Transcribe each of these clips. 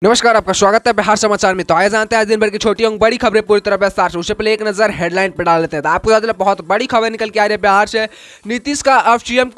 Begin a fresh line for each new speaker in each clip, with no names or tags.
नमस्कार, आपका स्वागत है बिहार समाचार में। तो आइए जानते हैं आज दिन भर की छोटी और बड़ी खबरें पूरी तरह विस्तार से। उससे पहले एक नजर हेडलाइन पर डाल लेते हैं। तो आपको बता दें बहुत बड़ी खबर निकल के आ रही है बिहार से। नीतीश का अब सीएम की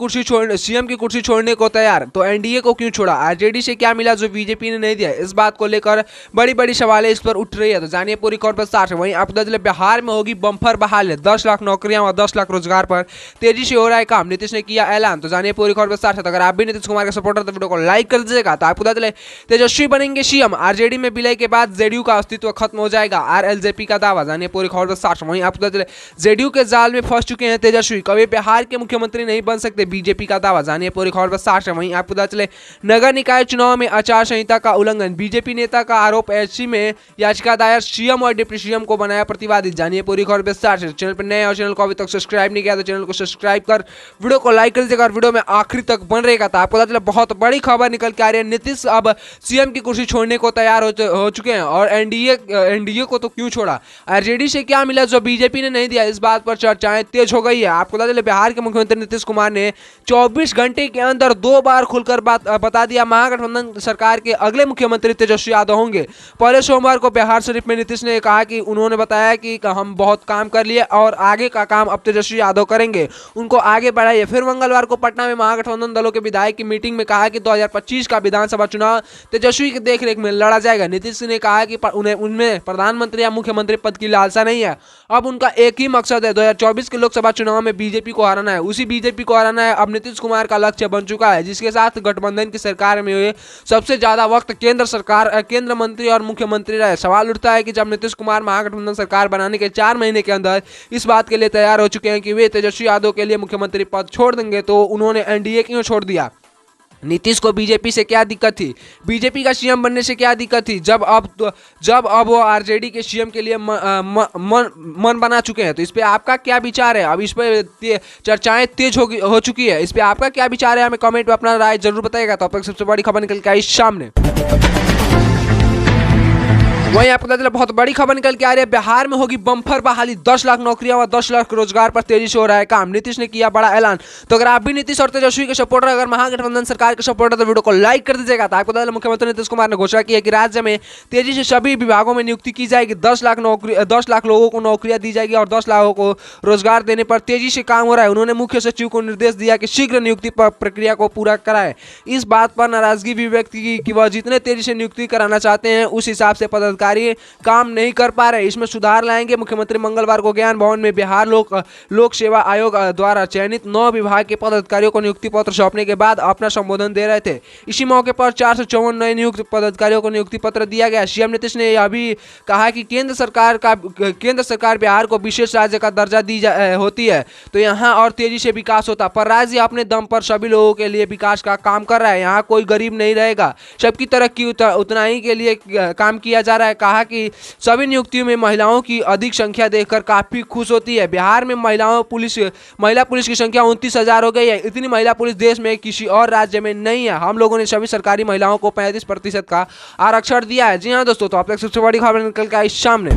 कुर्सी छोड़ने को तैयार। तो एनडीए को क्यों छोड़ा, आरजेडी से क्या मिला जो बीजेपी ने नहीं दिया, इस बात को लेकर बड़ी बड़ी सवालें इस पर उठ रही है। तो जानिए पूरी खबर विस्तार से। वहीं आपको बता दें बिहार में होगी बम्पर बहाली, 10 लाख नौकरियां और 10 लाख रोजगार पर तेजी से हो रहा है काम, नीतीश ने किया ऐलान। तो जानिए पूरी खबर विस्तार से। तो अगर आप भी नीतीश कुमार के सपोर्टर तो वीडियो को लाइक कर दीजिएगा। तो आपको बता दें तेजस्वी बनेंगे सीएम, आरजेडी में विलय के बाद जेडीयू का अस्तित्व खत्म हो जाएगा, आरएलजेपी का दावा। जानिए पूरी खबर विस्तार से। वहीं आपको बता दें जेडीयू के जाल में फंस चुके हैं तेजस्वी, कभी बिहार के मुख्यमंत्री नहीं बन सकते, बीजेपी का दावा। जानिए पूरी खबर विस्तार से। वहीं आपको बता चले नगर निकाय चुनाव में आचार संहिता का उल्लंघन, बीजेपी नेता का आरोप, एससी में याचिका दायर, सीएम और डिप्टी सीएम को बनाया प्रतिवादी। जानिए पूरी खबर विस्तार से। चैनल पर नए और चैनल को अभी तक सब्सक्राइब नहीं किया तो चैनल को सब्सक्राइब कर वीडियो को लाइक कर दीजिएगा और वीडियो में आखिरी तक बन रहेगा। तो आपको बता चले बहुत बड़ी खबर निकल के आ रही है। नीतीश अब सीएम की कुर्सी छोड़ने को तैयार हो चुके हैं। और एनडीए को तो क्यों छोड़ा, आरजेडी से क्या मिला जो बीजेपी ने नहीं दिया, इस बात पर चर्चाएं तेज हो गई है। आपको बता दें बिहार के मुख्यमंत्री नीतीश कुमार ने 24 घंटे के अंदर 2 बार खुलकर बता दिया महागठबंधन सरकार के अगले मुख्यमंत्री तेजस्वी यादव होंगे। पहले सोमवार को बिहार शरीफ में नीतीश ने कहा कि उन्होंने बताया कि हम बहुत काम कर लिए और आगे का काम अब तेजस्वी यादव करेंगे, उनको आगे बढ़ाइए। फिर मंगलवार को पटना में महागठबंधन दलों के विधायक की मीटिंग में कहा कि 2025 का विधानसभा चुनाव तेजस्वी की देखरेख में लड़ा जाएगा। नीतीश ने कहा कि उनमें प्रधानमंत्री या मुख्यमंत्री पद की लालसा नहीं है, अब उनका एक ही मकसद है 2024 के लोकसभा चुनाव में बीजेपी को हराना है। उसी बीजेपी को हराना है अब नीतीश कुमार का लक्ष्य बन चुका है, जिसके साथ गठबंधन की सरकार में हुए सबसे ज्यादा वक्त केंद्र मंत्री और मुख्यमंत्री रहे। सवाल उठता है कि जब नीतीश कुमार महागठबंधन सरकार बनाने के 4 महीने के अंदर इस बात के लिए तैयार हो चुके हैं कि वे तेजस्वी यादव के लिए मुख्यमंत्री पद छोड़ देंगे, तो उन्होंने एनडीए क्यों छोड़ दिया। नीतीश को बीजेपी से क्या दिक्कत थी, बीजेपी का सीएम बनने से क्या दिक्कत थी, जब अब वो आरजेडी के सीएम के लिए मन बना चुके हैं। तो इस पे आपका क्या विचार है। अब इस पे चर्चाएं तेज हो चुकी है। इस पे आपका क्या विचार है, हमें कमेंट में अपना राय जरूर बताइएगा। तो अब तक सबसे बड़ी खबर निकल के आई सामने। वहीं आपको बता दें बहुत बड़ी खबर निकल के आ रही है। बिहार में होगी बम्पर बहाली, 10 लाख नौकरियां और 10 लाख रोजगार पर तेजी से हो रहा है काम, नीतीश ने किया बड़ा ऐलान। तो अगर आप भी नीतीश और तेजस्वी के सपोर्टर, अगर महागठबंधन सरकार के सपोर्टर, तो वीडियो को लाइक कर दीजिएगा। तो आपको बता दें मुख्यमंत्री नीतीश कुमार ने घोषणा की है कि राज्य में तेजी से सभी विभागों में नियुक्ति की जाएगी। 10 लाख लोगों को नौकरियां दी जाएगी और 10 लाखों को रोजगार देने पर तेजी से काम हो रहा है। उन्होंने मुख्य सचिव को निर्देश दिया कि शीघ्र नियुक्ति प्रक्रिया को पूरा कराए। इस बात पर नाराजगी भी व्यक्त की कि वह जितने तेजी से नियुक्ति कराना चाहते हैं उस हिसाब से पदाधिकारी काम नहीं कर पा रहे, इसमें सुधार लाएंगे। मुख्यमंत्री मंगलवार को ज्ञान भवन में बिहार लोक सेवा आयोग द्वारा चयनित 9 विभाग के पदाधिकारियों को नियुक्ति पत्र सौंपने के बाद अपना संबोधन दे रहे थे। इसी मौके पर 454 नए नियुक्त पदाधिकारियों को नियुक्ति पत्र दिया गया। सीएम नीतीश ने यह भी कहा कि केंद्र सरकार बिहार को विशेष राज्य का दर्जा होती है तो यहाँ और तेजी से विकास होता, पर राज्य अपने दम पर सभी लोगों के लिए विकास का काम कर रहा है। यहाँ कोई गरीब नहीं रहेगा, सबकी तरक्की उतना ही के लिए काम किया जा रहा है। कहा कि सभी नियुक्तियों में महिलाओं की अधिक संख्या देखकर काफी खुश होती है। बिहार में महिला पुलिस की संख्या 29,000 हो गई है। इतनी महिला पुलिस देश में किसी और राज्य में नहीं है। हम लोगों ने सभी सरकारी महिलाओं को 35% का आरक्षण दिया है। जी हाँ दोस्तों, तो आप तक सबसे बड़ी खबर निकल के आई सामने।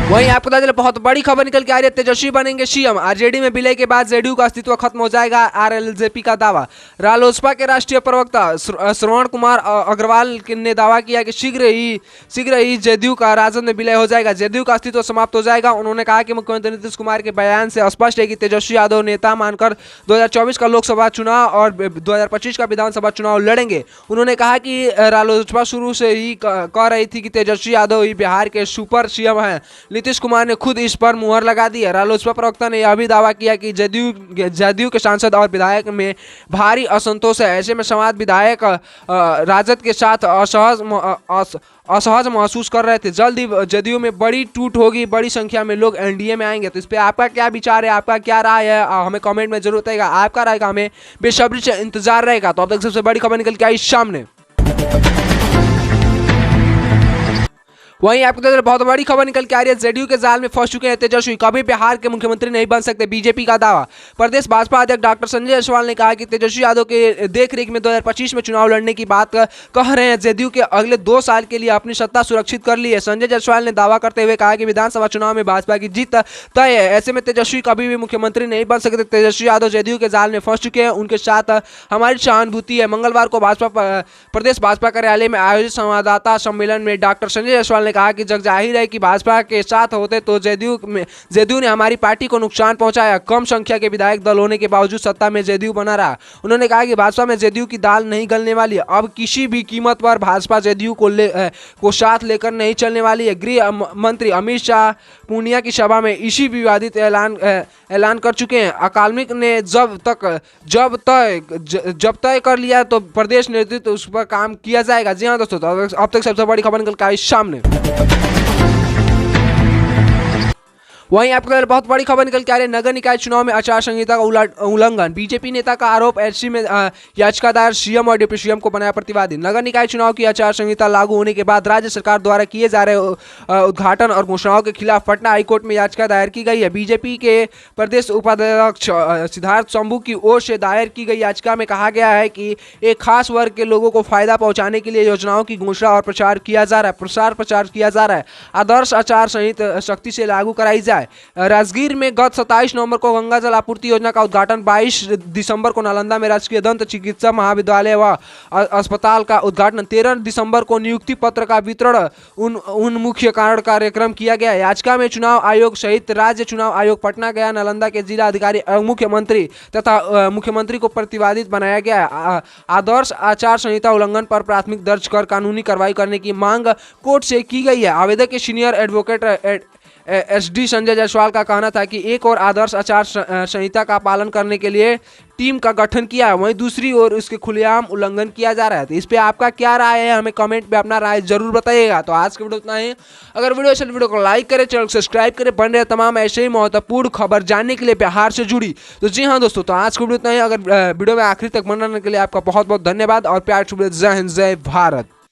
वहीं आपको बता दें बहुत बड़ी खबर निकल के आ रही है। तेजस्वी बनेंगे सीएम, आरजेडी में विलय के बाद जेडीयू का अस्तित्व खत्म हो जाएगा, आरएलजेपी का दावा। रालोसपा के राष्ट्रीय प्रवक्ता श्रवण कुमार अग्रवाल ने दावा किया कि शीघ्र ही जेडीयू का राजद में विलय हो जाएगा, जेडीयू का अस्तित्व समाप्त हो जाएगा। उन्होंने कहा कि मुख्यमंत्री नीतीश कुमार के बयान से स्पष्ट है कि तेजस्वी यादव नेता मानकर 2024 का लोकसभा चुनाव और 2025 का विधानसभा चुनाव लड़ेंगे। उन्होंने कहा कि रालोसपा शुरू से ही कह रही थी कि तेजस्वी यादव ही बिहार के सुपर सीएम हैं। नीतीश कुमार ने खुद इस पर मुहर लगा दी है। रालोसपा प्रवक्ता ने यह भी दावा किया कि जदयू के सांसद और विधायक में भारी असंतोष है। ऐसे में समाज विधायक राजद के साथ असहज महसूस कर रहे थे। जल्द ही जदयू में बड़ी टूट होगी, बड़ी संख्या में लोग एनडीए में आएंगे। तो इस पर आपका क्या विचार है, आपका क्या राय है, हमें कमेंट में जरूर बताइएगा। आपका राय का हमें बेसब्री से इंतजार रहेगा। तो अब तक सबसे बड़ी खबर निकल के आई सामने। वहीं आपको तो बहुत बड़ी खबर निकल के आ रही है, जेडीयू के जाल में फंस चुके हैं तेजस्वी, कभी बिहार के मुख्यमंत्री नहीं बन सकते, बीजेपी का दावा। प्रदेश भाजपा अध्यक्ष डॉक्टर संजय जायसवाल ने कहा कि तेजस्वी यादव के देखरेख में 2025 में चुनाव लड़ने की बात कह रहे हैं। जेडीयू के अगले 2 साल के लिए अपनी सत्ता सुरक्षित कर ली है। संजय जायसवाल ने दावा करते हुए कहा कि विधानसभा चुनाव में भाजपा की जीत तय है, ऐसे में तेजस्वी कभी भी मुख्यमंत्री नहीं बन सकते। तेजस्वी यादव जेडीयू के जाल में फंस चुके हैं, उनके साथ हमारी सहानुभूति है। मंगलवार को प्रदेश भाजपा कार्यालय में आयोजित संवाददाता सम्मेलन में डॉक्टर संजय जायसवाल ने कहा कि जग जाहिर है कि भाजपा के साथ होते तो जेडीयू ने हमारी पार्टी को नुकसान पहुंचाया। कम संख्या के विधायक दल होने के बावजूद सत्ता में जेडीयू बना रहा। उन्होंने कहा कि भाजपा में जेडीयू की दाल नहीं गलने वाली है। अब किसी भी कीमत पर भाजपा जेडीयू को साथ लेकर नहीं चलने वाली है। गृह मंत्री अमित शाह पूर्णिया की सभा में इसी विवादित ऐलान कर चुके हैं। अकालमिक ने जब तय कर लिया तो प्रदेश नेतृत्व उस पर काम किया जाएगा। जी हाँ दोस्तों, तो अब तक सबसे बड़ी खबर निकल के आई सामने। वहीं आपको बहुत बड़ी खबर निकल के आ रही है, नगर निकाय चुनाव में आचार संहिता का उल्लंघन। बीजेपी नेता का आरोप, एससी में याचिका दायर, सीएम और डिप्टी सीएम को बनाया प्रतिवादी। नगर निकाय चुनाव की आचार संहिता लागू होने के बाद राज्य सरकार द्वारा किए जा रहे उद्घाटन और घोषणाओं के खिलाफ पटना हाईकोर्ट में याचिका दायर की गई है। बीजेपी के प्रदेश उपाध्यक्ष सिद्धार्थ शंभू की ओर से दायर की गई याचिका में कहा गया है कि एक खास वर्ग के लोगों को फायदा पहुंचाने के लिए योजनाओं की घोषणा और प्रचार किया जा रहा है। आदर्श आचार संहिता सख्ती से लागू कराई जाए। राजगीर में गत 27 नवंबर को गंगा जल आपूर्ति योजना का उद्घाटन, 22 दिसंबर को नालंदा में राजकीय दंत चिकित्सा महाविद्यालय व अस्पताल का उद्घाटन, 13 दिसंबर को नियुक्ति पत्र का वितरण उन मुख्य कारण कार्यक्रम किया गया। याचिका में चुनाव आयोग सहित राज्य चुनाव आयोग, पटना गया, नालंदा के जिला अधिकारी, मुख्यमंत्री तथा मुख्यमंत्री को प्रतिवादी बनाया गया है। आदर्श आचार संहिता उल्लंघन पर प्राथमिक दर्ज कर कानूनी कार्रवाई करने की मांग कोर्ट से की गई है। आवेदक के senior advocate SD Sanjay Jaiswal का कहना था कि एक और आदर्श आचार संहिता का पालन करने के लिए टीम का गठन किया है, वहीं दूसरी ओर इसके खुलेआम उल्लंघन किया जा रहा है। तो इस पे आपका क्या राय है, हमें कमेंट पे अपना राय जरूर बताइएगा। तो आज की वीडियो इतना ही। अगर वीडियो को लाइक करें, चैनल को सब्सक्राइब करें, बन रहे तमाम ऐसे ही महत्वपूर्ण खबर जानने के लिए बिहार से जुड़ी। तो जी हाँ दोस्तों, तो आज की वीडियो इतना ही। अगर वीडियो में आखिरी तक बन रहने के लिए आपका बहुत बहुत धन्यवाद और प्यार से जय हिंद, जय भारत।